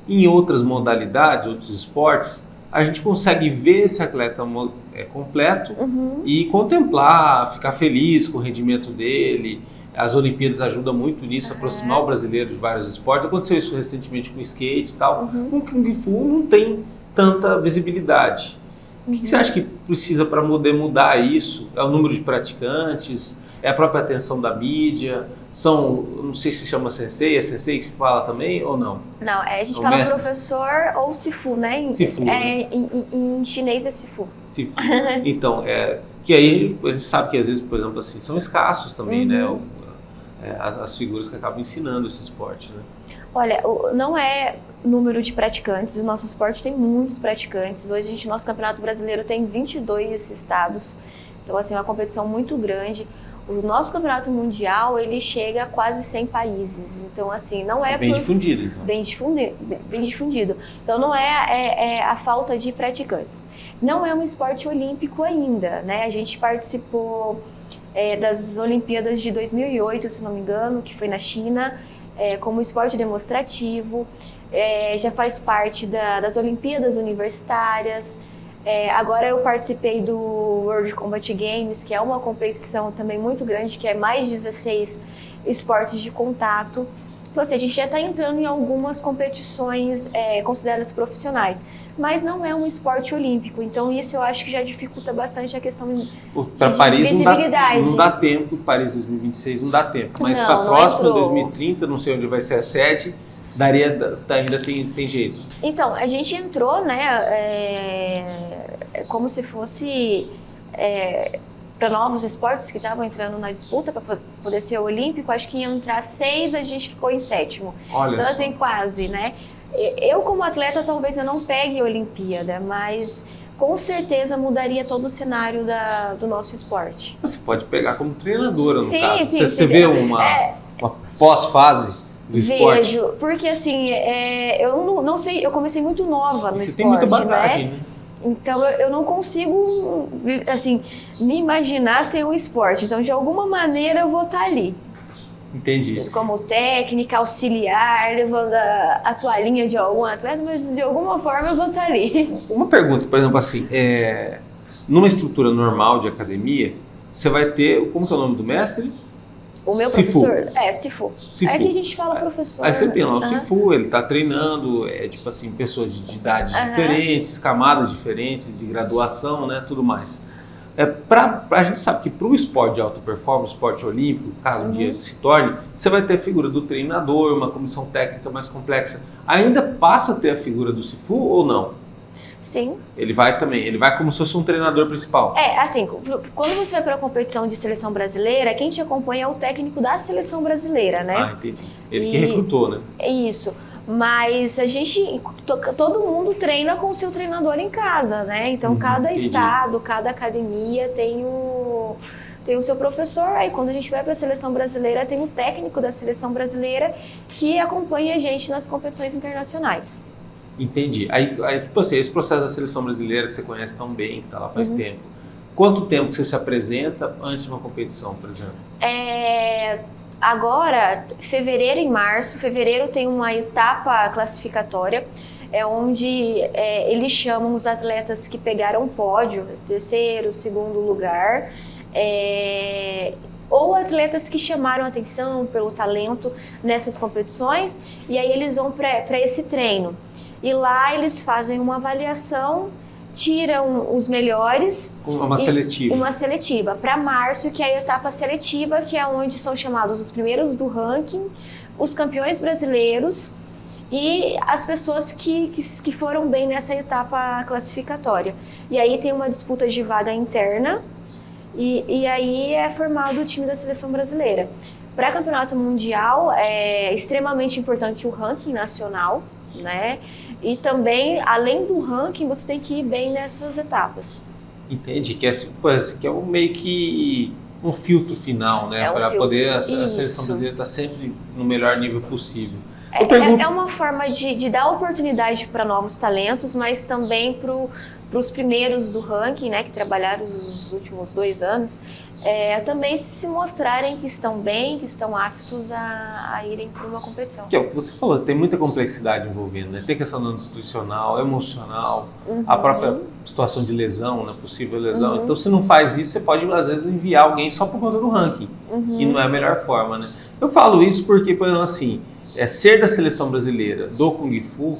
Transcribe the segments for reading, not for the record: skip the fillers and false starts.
Em outras modalidades, outros esportes, a gente consegue ver esse atleta completo e contemplar, ficar feliz com o rendimento dele. As Olimpíadas ajudam muito nisso, aproximar o brasileiro de vários esportes. Aconteceu isso recentemente com o skate e tal. Com o Kung Fu não tem tanta visibilidade. O que você acha que precisa para poder mudar isso? É o número de praticantes? É a própria atenção da mídia? Não sei se chama sensei, é sensei que fala também ou não? Não, a gente O fala mestre? professor ou sifu, né? Sifu, né? Em chinês é sifu. Sifu. Então, que aí a gente sabe que às vezes, por exemplo, assim, são escassos também, né? As figuras que acabam ensinando esse esporte, né? Olha, não é número de praticantes, o nosso esporte tem muitos praticantes. Hoje, nosso campeonato brasileiro tem 22 estados, então, assim, é uma competição muito grande. O nosso campeonato mundial, ele chega a quase 100 países, então, assim, não é... Bem difundido, então. Bem difundido. Então, não é a falta de praticantes. Não é um esporte olímpico ainda, né? A gente participou das Olimpíadas de 2008, se não me engano, que foi na China, como esporte demonstrativo, já faz parte das Olimpíadas Universitárias. Agora eu participei do World Combat Games, que é uma competição também muito grande, que é mais 16 esportes de contato. Então, assim, a gente já está entrando em algumas competições consideradas profissionais, mas não é um esporte olímpico, então isso eu acho que já dificulta bastante a questão de visibilidade. Não dá tempo, Paris 2026 não dá tempo, mas para a não próxima, entrou. 2030, não sei onde vai ser a sede, ainda tem jeito. Então, a gente entrou, né, como se fosse para novos esportes que estavam entrando na disputa para poder ser olímpico, acho que ia entrar 6, a gente ficou em 7º. Olha então, só. assim, quase, né? Eu, como atleta, talvez eu não pegue a Olimpíada, mas com certeza mudaria todo o cenário do nosso esporte. Você pode pegar como treinadora, no Sim, caso. sim, Você vê uma pós-fase do esporte? Vejo, porque assim, eu não sei, eu comecei muito nova no Você esporte, tem muita bagagem, né? Então eu não consigo, assim, me imaginar sem um esporte. Então, de alguma maneira, eu vou estar ali. Entendi. Como técnica, auxiliar, levando a toalhinha de algum atleta, mas de alguma forma eu vou estar ali. Uma pergunta, por exemplo, assim, numa estrutura normal de academia, você vai ter, como que é o nome do mestre? O meu Sifu. professor? Sifu. É que a gente fala professor. Aí você tem lá o né? Sifu, ele está treinando, tipo assim, pessoas de idades diferentes, camadas diferentes, de graduação, né, tudo mais. A gente sabe que para o esporte de alta performance, esporte olímpico, caso um dia se torne, você vai ter a figura do treinador, uma comissão técnica mais complexa. Ainda passa a ter a figura do Sifu ou não? Sim. Ele vai como se fosse um treinador principal. Assim, quando você vai para a competição de seleção brasileira, quem te acompanha é o técnico da seleção brasileira, né? Ah, entendi. Ele que recrutou, né? Isso. Mas todo mundo treina com o seu treinador em casa, né? Então, cada estado, cada academia tem o seu professor. Aí, quando a gente vai para a seleção brasileira, tem o técnico da seleção brasileira que acompanha a gente nas competições internacionais. Entendi. Aí, tipo assim, esse processo da seleção brasileira que você conhece tão bem, que está lá faz tempo, quanto tempo que você se apresenta antes de uma competição, por exemplo? Agora, fevereiro e março. Fevereiro tem uma etapa classificatória, onde eles chamam os atletas que pegaram pódio, 3º, 2º lugar, ou atletas que chamaram atenção pelo talento nessas competições, e aí eles vão para esse treino. E lá eles fazem uma avaliação, tiram os melhores. Uma seletiva. Uma seletiva. Para março, que é a etapa seletiva, que é onde são chamados os primeiros do ranking, os campeões brasileiros e as pessoas que foram bem nessa etapa classificatória. E aí tem uma disputa de vaga interna, e aí é formado o time da seleção brasileira. Para campeonato mundial, é extremamente importante o ranking nacional, né? E também, além do ranking, você tem que ir bem nessas etapas. Entendi, que é meio que um filtro final, né? Para poder a seleção brasileira estar sempre no melhor nível possível. É uma forma de dar oportunidade para novos talentos, mas também para os primeiros do ranking, né, que trabalharam os últimos 2 anos, também se mostrarem que estão bem, que estão aptos a irem para uma competição. Que é o que você falou, tem muita complexidade envolvendo, né? Tem questão nutricional, emocional, a própria situação de lesão, né? Possível lesão. Então, se não faz isso, você pode, às vezes, enviar alguém só por conta do ranking. E não é a melhor forma, né? Eu falo isso porque, por exemplo, assim, ser da seleção brasileira do Kung Fu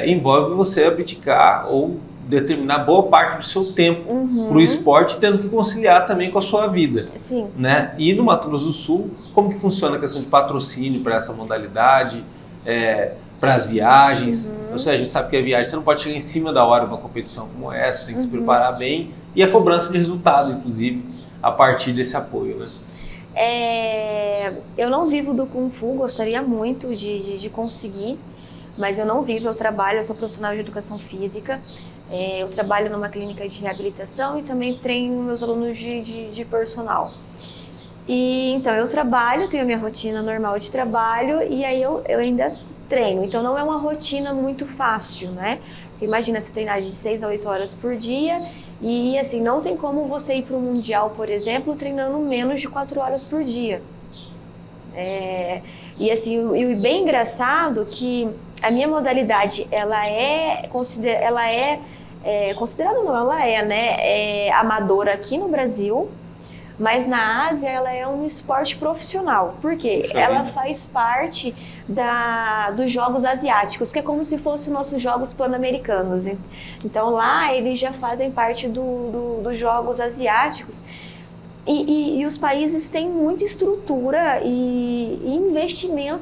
envolve você abdicar ou determinar boa parte do seu tempo para o esporte, tendo que conciliar também com a sua vida. Sim. Né? E no Mato Grosso do Sul, como que funciona a questão de patrocínio para essa modalidade, para as viagens? Ou seja, a gente sabe que a viagem, você não pode chegar em cima da hora de uma competição como essa, tem que se preparar bem, e a cobrança de resultado, inclusive, a partir desse apoio, né? Eu não vivo do Kung Fu, gostaria muito de conseguir, mas eu não vivo, eu trabalho, eu sou profissional de educação física, eu trabalho numa clínica de reabilitação e também treino meus alunos de personal. E então eu trabalho, tenho a minha rotina normal de trabalho e aí eu ainda treino, então não é uma rotina muito fácil, né? Porque imagina você treinar de 6 a 8 horas por dia e assim, não tem como você ir para o Mundial, por exemplo, treinando menos de 4 horas por dia. E assim, o bem engraçado que a minha modalidade, ela é amadora aqui no Brasil, mas na Ásia ela é um esporte profissional. Por quê? Ela faz parte dos Jogos Asiáticos, que é como se fossem nossos Jogos Pan-Americanos. Então lá eles já fazem parte dos Jogos Asiáticos. E os países têm muita estrutura e investimento